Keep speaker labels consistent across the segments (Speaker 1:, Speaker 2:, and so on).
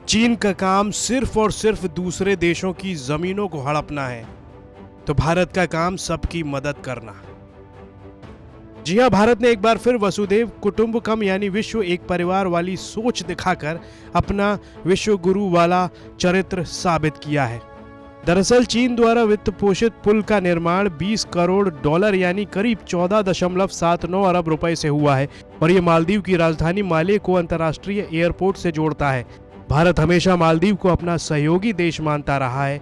Speaker 1: चीन का काम सिर्फ और सिर्फ दूसरे देशों की जमीनों को हड़पना है, तो भारत का काम सबकी मदद करना। जी हां, भारत ने एक बार फिर वसुधैव कुटुंबकम यानी विश्व एक परिवार वाली सोच दिखाकर अपना विश्व गुरु वाला चरित्र साबित किया है। दरअसल चीन द्वारा वित्त पोषित पुल का निर्माण 20 करोड़ डॉलर यानी करीब 14.79 अरब रुपए से हुआ है और ये मालदीव की राजधानी माले को अंतर्राष्ट्रीय एयरपोर्ट से जोड़ता है। भारत हमेशा मालदीव को अपना सहयोगी देश मानता रहा है।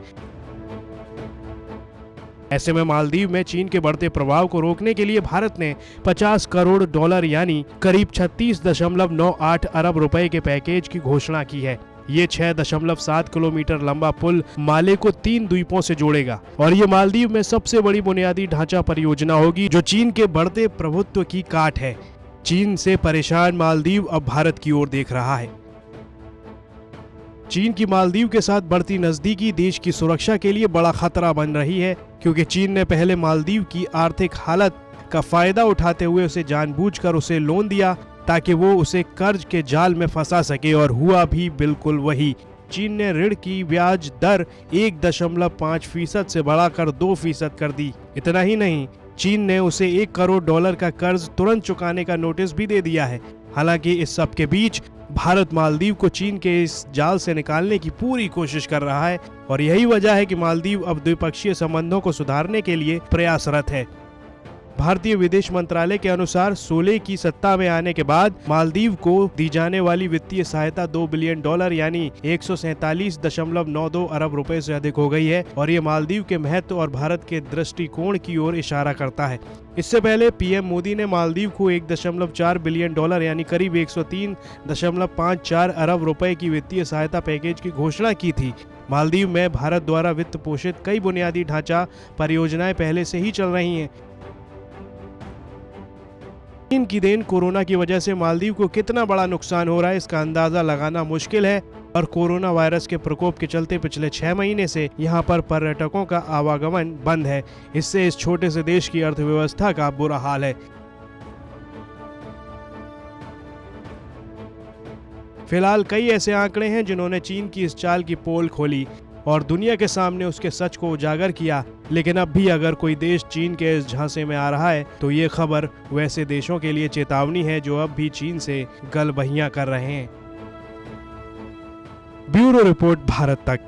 Speaker 1: ऐसे में मालदीव में चीन के बढ़ते प्रभाव को रोकने के लिए भारत ने 50 करोड़ डॉलर यानी करीब 36.98 अरब रुपए के पैकेज की घोषणा की है। ये 6.7 किलोमीटर लंबा पुल माले को 3 द्वीपों से जोड़ेगा और ये मालदीव में सबसे बड़ी बुनियादी ढांचा परियोजना होगी जो चीन के बढ़ते प्रभुत्व की काट है। चीन से परेशान मालदीव अब भारत की ओर देख रहा है। चीन की मालदीव के साथ बढ़ती नजदीकी देश की सुरक्षा के लिए बड़ा खतरा बन रही है, क्योंकि चीन ने पहले मालदीव की आर्थिक हालत का फायदा उठाते हुए उसे जानबूझकर उसे लोन दिया ताकि वो उसे कर्ज के जाल में फंसा सके, और हुआ भी बिल्कुल वही। चीन ने ऋण की ब्याज दर 1.5% से बढ़ाकर 2% कर दी। इतना ही नहीं, चीन ने उसे 1 करोड़ डॉलर का कर्ज तुरंत चुकाने का नोटिस भी दे दिया है। हालांकि इस सब के बीच भारत मालदीव को चीन के इस जाल से निकालने की पूरी कोशिश कर रहा है और यही वजह है कि मालदीव अब द्विपक्षीय संबंधों को सुधारने के लिए प्रयासरत है। भारतीय विदेश मंत्रालय के अनुसार सोले की सत्ता में आने के बाद मालदीव को दी जाने वाली वित्तीय सहायता 2 बिलियन डॉलर यानी 147.92 अरब रुपए से अधिक हो गई है और ये मालदीव के महत्व और भारत के दृष्टिकोण की ओर इशारा करता है। इससे पहले पीएम मोदी ने मालदीव को 1.4 बिलियन डॉलर यानी करीब 103.54 अरब रुपए की वित्तीय सहायता पैकेज की घोषणा की थी। मालदीव में भारत द्वारा वित्त पोषित कई बुनियादी ढांचा परियोजनाएं पहले से ही चल रही हैं। चीन की देन कोरोना की वजह से मालदीव को कितना बड़ा नुकसान हो रहा है इसका अंदाजा लगाना मुश्किल है और कोरोना वायरस के प्रकोप के चलते पिछले 6 महीने से यहां पर पर्यटकों का आवागमन बंद है। इससे इस छोटे से देश की अर्थव्यवस्था का बुरा हाल है। फिलहाल कई ऐसे आंकड़े हैं जिन्होंने चीन की इस चाल की पोल खोली और दुनिया के सामने उसके सच को उजागर किया, लेकिन अब भी अगर कोई देश चीन के इस झांसे में आ रहा है तो ये खबर वैसे देशों के लिए चेतावनी है जो अब भी चीन से गलबहियां कर रहे हैं। ब्यूरो रिपोर्ट, भारत तक।